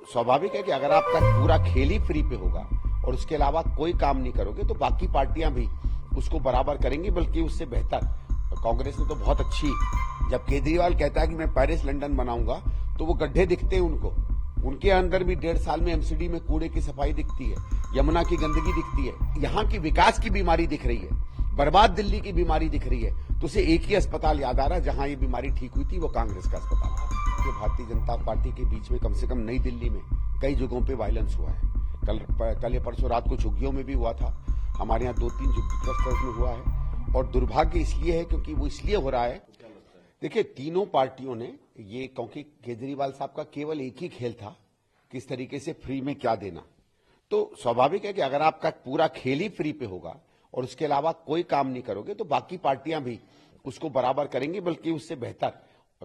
स्वाभाविक है कि अगर आपका पूरा खेल ही फ्री पे होगा और उसके अलावा कोई काम नहीं करोगे तो बाकी पार्टियां भी उसको बराबर करेंगी, बल्कि उससे बेहतर। कांग्रेस ने तो बहुत अच्छी, जब केजरीवाल कहता है कि मैं पेरिस लंदन बनाऊंगा तो वो गड्ढे दिखते हैं उनको, उनके अंदर भी 1.5 साल में एमसीडी में कूड़े की सफाई दिखती है, यमुना की गंदगी दिखती है, यहाँ की विकास की बीमारी दिख रही है, बर्बाद दिल्ली की बीमारी दिख रही है। तो उसे एक ही अस्पताल याद आ रहा है जहां ये बीमारी ठीक हुई थी, वो कांग्रेस का अस्पताल। तो भारतीय जनता पार्टी के बीच में कम से कम नई दिल्ली में कई जगहों पे वायलेंस हुआ है। कल या परसों रात को झुग्गियों में भी हुआ था, हमारे यहाँ 2-3 झुग्गी क्लस्टर्स में हुआ है। और दुर्भाग्य इसलिए है क्योंकि वो इसलिए हो रहा है, देखिए तीनों पार्टियों ने ये, क्योंकि केजरीवाल साहब का केवल एक ही खेल था किस तरीके से फ्री में क्या देना। तो स्वाभाविक है कि अगर आपका पूरा खेल ही फ्री पे होगा और उसके अलावा कोई काम नहीं करोगे तो बाकी पार्टियां भी उसको बराबर करेंगी, बल्कि उससे बेहतर।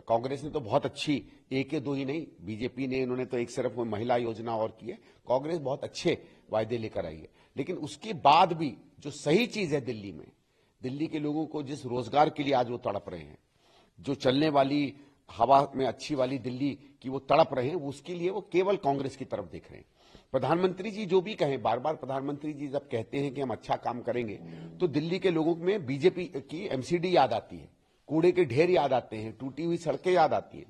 कांग्रेस ने तो बहुत अच्छी, एक या दो ही नहीं, बीजेपी ने, इन्होंने तो एक सिर्फ महिला योजना और की है। कांग्रेस बहुत अच्छे वायदे लेकर आई है, लेकिन उसके बाद भी जो सही चीज है दिल्ली में, दिल्ली के लोगों को जिस रोजगार के लिए आज वो तड़प रहे हैं, जो चलने वाली हवा में अच्छी वाली दिल्ली की वो तड़प रहे हैं, उसके लिए वो केवल कांग्रेस की तरफ देख रहे हैं। प्रधानमंत्री जी जो भी कहें, बार बार प्रधानमंत्री जी जब कहते हैं कि हम अच्छा काम करेंगे तो दिल्ली के लोगों में बीजेपी की एमसीडी याद आती है, कूड़े के ढेर याद आते हैं, टूटी हुई सड़कें याद आती है।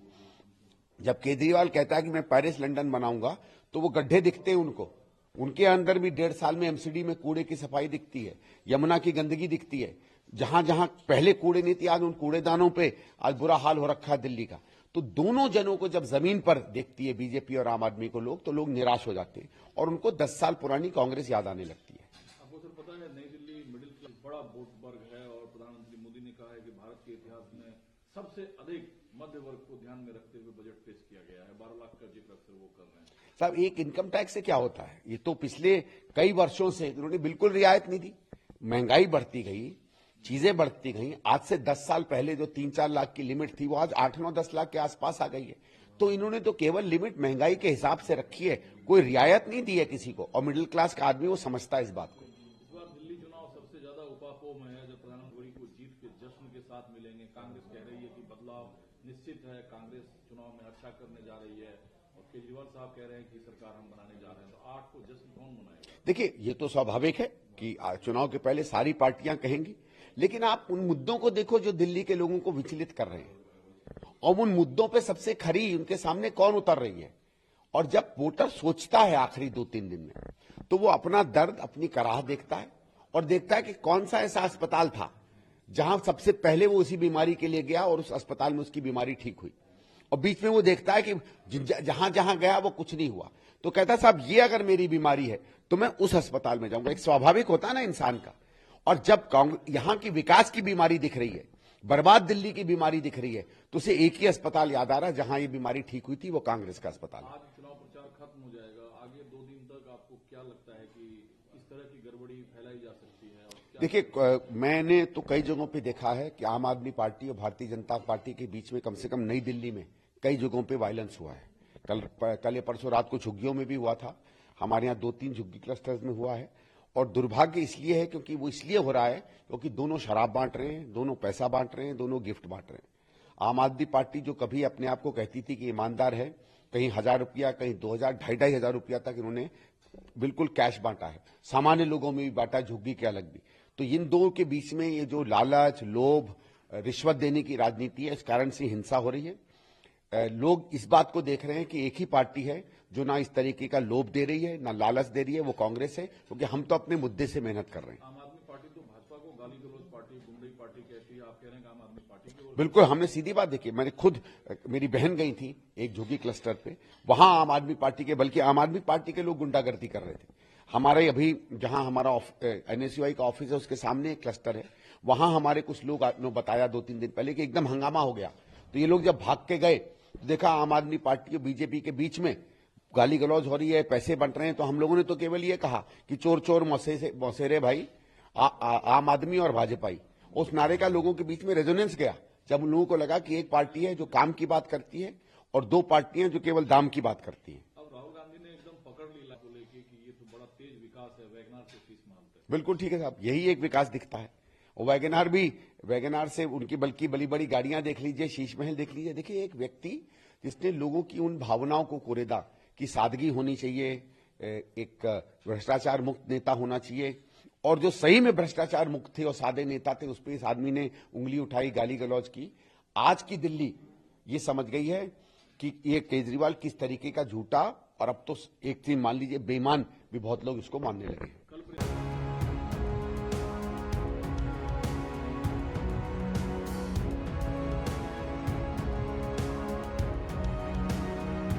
जब केजरीवाल कहता है कि मैं पेरिस लंदन बनाऊंगा तो वो गड्ढे दिखते हैं उनको, उनके अंदर भी 1.5 साल में एमसीडी में कूड़े की सफाई दिखती है, यमुना की गंदगी दिखती है, जहां जहां पहले कूड़े नहीं थे आज उन कूड़ेदानों पे आज बुरा हाल हो रखा है दिल्ली का। तो दोनों जनों को जब जमीन पर देखती है बीजेपी और आम आदमी को लोग, तो लोग निराश हो जाते हैं और उनको 10 साल पुरानी कांग्रेस याद आने लगती है। आपको सर पता है, नई दिल्ली मिडिल क्लास बड़ा वोट वर्ग है और प्रधानमंत्री मोदी ने कहा है कि भारत के इतिहास में सबसे अधिक मध्य वर्ग को ध्यान में रखते हुए बजट पेश किया गया है। 12 लाख का जिक्र अक्सर वो कर रहे हैं। साहब, एक इनकम टैक्स से क्या होता है, ये तो पिछले कई वर्षों से उन्होंने बिल्कुल रियायत नहीं दी। महंगाई बढ़ती गई, चीजें बढ़ती गई। आज से 10 साल पहले जो 3-4 लाख की लिमिट थी वो आज 8-9-10 लाख के आसपास आ गई है। तो इन्होंने तो केवल लिमिट महंगाई के हिसाब से रखी है, कोई रियायत नहीं दी है किसी को। और मिडिल क्लास का आदमी वो समझता है इस बात को। इस बार दिल्ली चुनाव सबसे ज्यादा उपापोह में है, जब प्रधानमंत्री को जीत के जश्न के साथ मिलेंगे। कांग्रेस कह रही है कि बदलाव निश्चित है, कांग्रेस चुनाव में अच्छा करने जा रही है, और केजरीवाल साहब कह रहे हैं कि सरकार हम बनाने जा रहे हैं। तो 8 को जश्न कौन मनाएगा? देखिए, ये तो स्वाभाविक है कि चुनाव के पहले सारी पार्टियां कहेंगी, लेकिन आप उन मुद्दों को देखो जो दिल्ली के लोगों को विचलित कर रहे हैं, और उन मुद्दों पे सबसे खरी उनके सामने कौन उतर रही है। और जब वोटर सोचता है आखिरी 2-3 दिन में, तो वो अपना दर्द, अपनी कराह देखता है और देखता है कि कौन सा ऐसा अस्पताल था जहां सबसे पहले वो उसी बीमारी के लिए गया और उस अस्पताल में उसकी बीमारी ठीक हुई। और बीच में वो देखता है कि जहां जहां गया वो कुछ नहीं हुआ, तो कहता है साहब ये अगर मेरी बीमारी है तो मैं उस अस्पताल में जाऊंगा। एक स्वाभाविक होता है ना इंसान का। और जब यहां की विकास की बीमारी दिख रही है, बर्बाद दिल्ली की बीमारी दिख रही है, तो उसे एक ही अस्पताल याद आ रहा है जहां ये बीमारी ठीक हुई थी, वो कांग्रेस का अस्पताल है। आज चुनाव प्रचार खत्म हो जाएगा, आगे 2 दिन तक आपको क्या लगता है कि इस तरह की गड़बड़ी फैलाई जा सकती है? और देखिए, मैंने तो कई जगहों पे देखा है कि आम आदमी पार्टी और भारतीय जनता पार्टी के बीच में कम से कम नई दिल्ली में कई जगहों पे वायलेंस हुआ है। कल या परसों रात को झुग्गियों में भी हुआ था, हमारे यहाँ 2-3 झुग्गी क्लस्टर्स में हुआ है। और दुर्भाग्य इसलिए है क्योंकि वो इसलिए हो रहा है क्योंकि दोनों शराब बांट रहे हैं, दोनों पैसा बांट रहे हैं, दोनों गिफ्ट बांट रहे हैं। आम आदमी पार्टी जो कभी अपने आप को कहती थी कि ईमानदार है, कहीं 1000 रुपया, कहीं 2000, 2,500 रुपया तक इन्होंने बिल्कुल कैश बांटा है। सामान्य लोगों में भी बांटा, झुग्गी के अलग भी। तो इन दो के बीच में ये जो लालच, लोभ, रिश्वत देने की राजनीति है, इस कारण से हिंसा हो रही है। लोग इस बात को देख रहे हैं कि एक ही पार्टी है जो ना इस तरीके का लोभ दे रही है, ना लालच दे रही है, वो कांग्रेस है। क्योंकि हम तो अपने मुद्दे से मेहनत कर रहे हैं। आम आदमी पार्टी तो भाजपा को गाली गलौज पार्टी, गुंडई पार्टी कहती है, आप कह रहे हैं कि आम आदमी पार्टी की ओर? बिल्कुल, हमने सीधी बात देखी। मैंने खुद, मेरी बहन गई थी एक झुग्गी क्लस्टर पे, वहां आम आदमी पार्टी के, बल्कि आम आदमी पार्टी के लोग गुंडागर्दी कर रहे थे। हमारे अभी जहां हमारा एनएसयूआई का ऑफिस है उसके सामने एक क्लस्टर है, वहां हमारे कुछ लोग ने बताया 2-3 दिन पहले कि एकदम हंगामा हो गया। तो ये लोग जब भाग के गए तो देखा आम आदमी पार्टी और बीजेपी के बीच में गाली गलौज हो रही है, पैसे बंट रहे हैं। तो हम लोगों ने तो केवल ये कहा कि चोर चोर मौसेरे भाई, आम आदमी और भाजपाई। उस नारे का लोगों के बीच में रेजोनेंस गया, जब उन लोगों को लगा कि एक पार्टी है जो काम की बात करती है और 2 पार्टियां जो केवल दाम की बात करती हैं। अब राहुल गांधी ने एकदम पकड़ ली को लेके कि ये तो बड़ा तेज विकास है, वैगनार से शीश मानते हैं। बिल्कुल ठीक है साहब, यही एक विकास दिखता है। और वैगनार से उनकी बल्कि बड़ी बड़ी गाड़ियां देख लीजिए, शीश महल देख लीजिए। देखिए, एक व्यक्ति जिसने लोगों की उन भावनाओं को कुरेदा कि सादगी होनी चाहिए, एक भ्रष्टाचार मुक्त नेता होना चाहिए। और जो सही में भ्रष्टाचार मुक्त थे और सादे नेता थे, उस पर इस आदमी ने उंगली उठाई, गाली गलौज की। आज की दिल्ली ये समझ गई है कि ये केजरीवाल किस तरीके का झूठा, और अब तो एक चीज मान लीजिए बेईमान भी बहुत लोग इसको मानने लगे हैं।